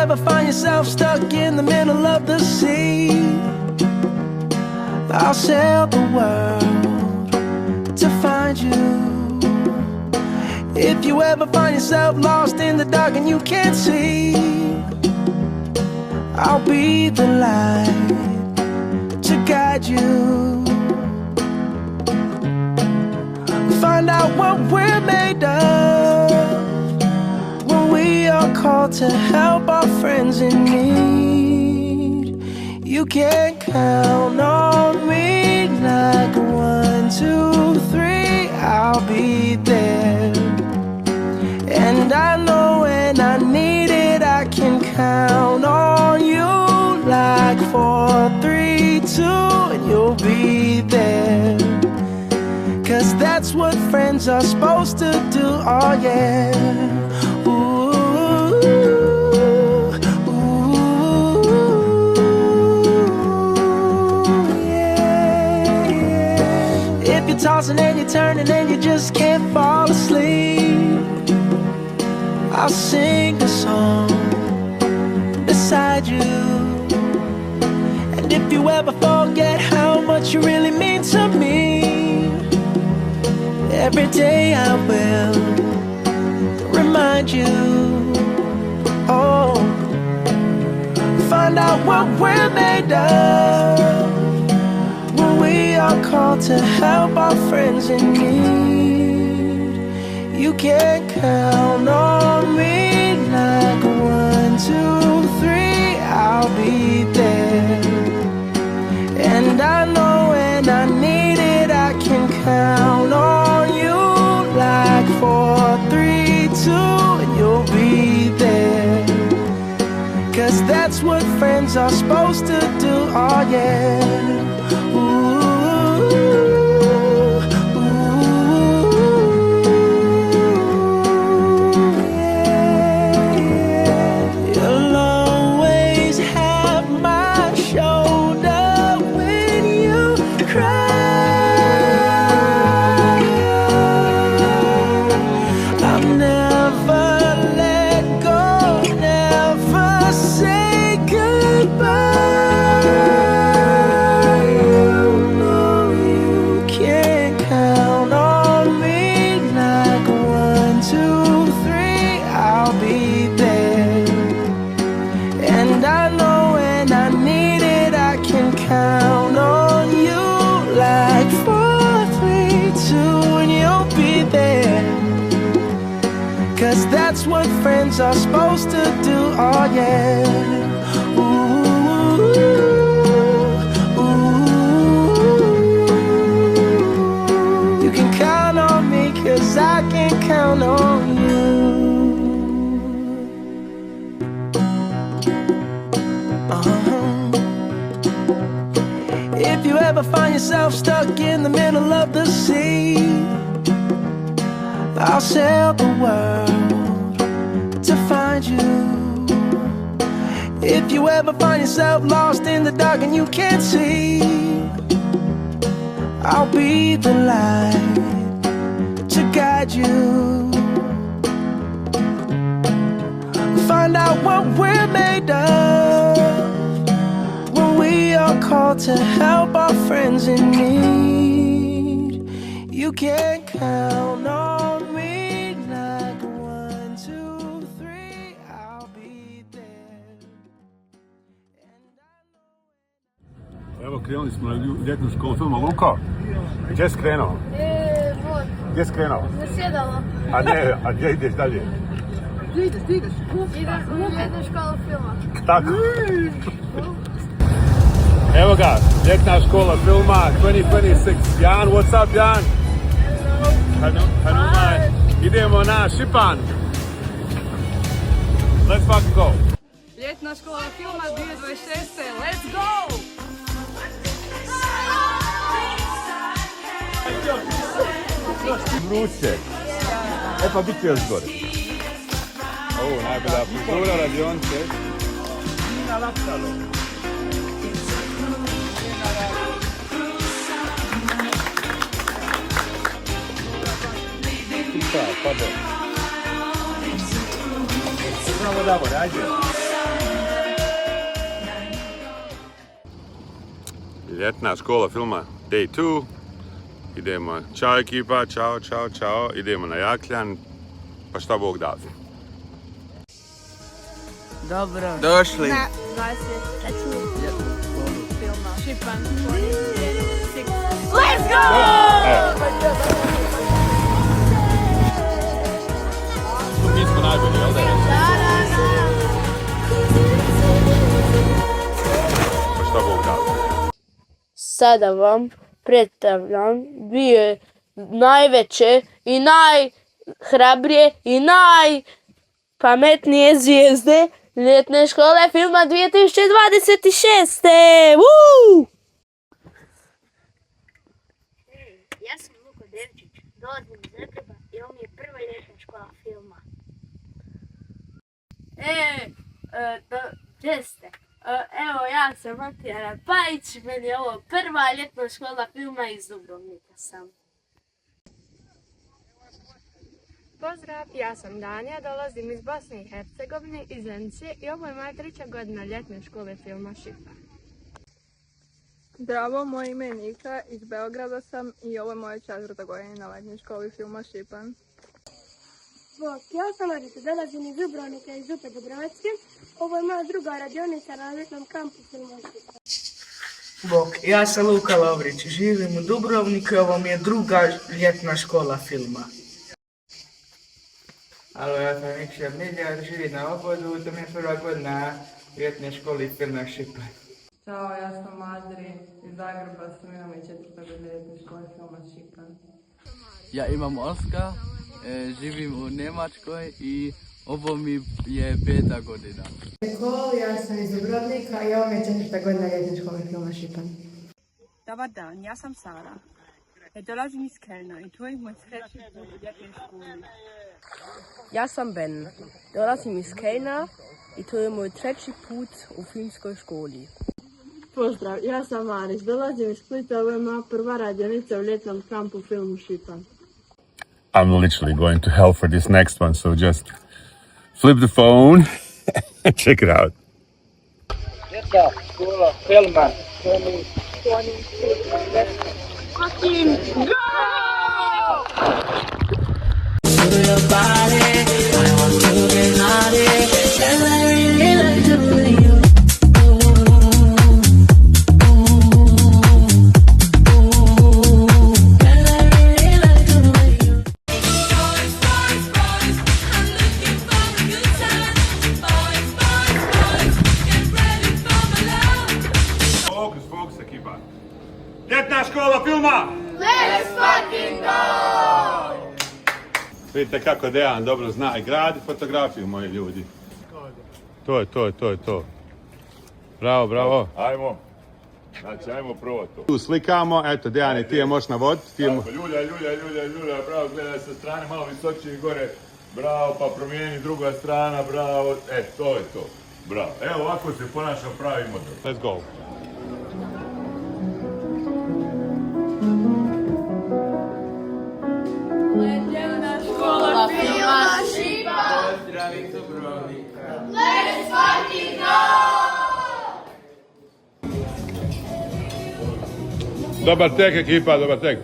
ever find yourself stuck in the middle of the sea, I'll sail the world to find you. If you ever find yourself lost in the dark and you can't see, I'll be the light to guide you. Find out what we're made of when we are called to help our friends in need. You can count on me like 1, 2, 3, I'll be there. And I know when I need it, I can count on you like 4, 3, 2, and you'll be there. 'Cause that's what friends are supposed to do, oh yeah. Ooh, ooh, yeah, yeah. If you're tossing and you're turning and you just can't fall asleep, I'll sing a song beside you. And if you ever forget how much you really mean to me, every day I will remind you. Oh, find out what we're made of when we are called to help our friends in need. You can count on me like 1, 2, 3, I'll be there. And I know when I need it, I can count on you like 4, 3, 2, and you'll be there. 'Cause that's what friends are supposed to do, oh yeah. Ooh, ooh, yeah, yeah. You'll always have my shoulder when you cry. I'll never let go, never say goodbye. You know you can count on me like 1, 2, 3, I'll be there. And I know when I need it, I can count on you like 4, 3, 2, and you'll be there. 'Cause that's what friends are supposed to do, oh yeah. Ooh, ooh. You can count on me 'cause I can count on you. If you ever find yourself stuck in the middle of the sea, I'll sail the world to find you. If you ever find yourself lost in the dark and you can't see, I'll be the light to guide you. Find out what we're made of when we are called to help our friends in need. You can count on me like 1, 2, 3, I'll be there. Evo, krenuli smo na ljetnu školu filma. Luka, gdje si krenuo? Gdje si krenuo? Na sjedalo. A gdje ideš dalje? Gdje ideš? Idem u ljetnu školu filma. Tako. Evo ga, ljetna škola filma 2026. Jan, what's up, Jan? Hanuman. Idemo na Šipan. Let's fucking go. Ljetna škola filma 2026. Let's go! Vruće. E pa bit će još gore. Ovo, najbolja frizura, radionice. Nina Lapsalo. Super, pardon. Bravo, ajde. Ljetna škola filma Day 2. Idemo, čao ekipa, čao. Idemo na Jakljan, pa šta Bog da. Dobro. Došli. Na 23. filma Šipan 26. Let's go! Mi smo najbolji, jel da je? Pa šta Bog da. Sada vam predstavljam dvije najveće i najhrabrije i najpametnije zvijezde ljetne škole filma 2026. Woo! Ja sam Luka Devčić, dolazim iz Zagreba i ovo mi je prva ljetna škola filma. Gdje ste? Evo, ja sam Matijana Pajić, meni je ovo prva ljetna škola filma iz Dubrovnika sam. Pozdrav, ja sam Danja, dolazim iz Bosne i Hercegovine, iz Zenice i ovo je moja 3. godina ljetne škole filma Šipan. Zdravo, moje ime je Nika, iz Beograda sam i ovo je moja 4. godina na letnjoj školi filma Šipan. Bok, ja sam Marita, dolazim iz Dubrovnika iz Župe Dubrovačke. Ovo je moja druga radionica na ljetnom kampu filma Šipan. Bok, ja sam Luka Lovrić, živim u Dubrovniku i ovo mi je druga ljetna škola filma. Alo, ja sam Nikša Miljar, živim na Obodu, to mi je prva godina ljetne škole filma Šipan. Ćao, ja sam Adri, iz Zagreba sam i nam je 4. godina ljetne škole filma Šipan. Ja imam Oskar, živim u Njemačkoj i ovo mi je 5. godina. Ja sam iz Dubrovnika i ovo mi je 4. godina ljetne škole filma Šipan. Dobar dan, ja sam Sara. Dolazim iz Kelna i to je moj 3. put u ljetnoj školi. Ja sam Ben, dolazim iz Kelna i to je moj 3. put u filmskoj školi. Pozdrav, ja sam Maris, dolazim iz Splita, ovo je moja prva radionica u ljetnom kampu filmu Šipan. I'm literally going to hell for this next one, so just flip the phone and check it out. Ljetna škola filma. Fokus ekipa. Ljetna škola filma! Let's fucking go! Vidite kako Dejan dobro zna i gradi fotografiju, moji ljudi. To je to. Bravo. Ajmo. Znači, ajmo prvo to. Tu slikamo, eto Dejan i ti je možeš navoditi. Ljulja, bravo, gledaj sa strane, malo visočije gore. Bravo, pa promijeni druga strana, bravo. To je to. Bravo. Evo, ovako se ponaša pravi model. Let's go. Ljetna škola filma Šipan! Pozdrav iz Dubrovnika. Let's fucking go! Dobar tek ekipa, dobar tek.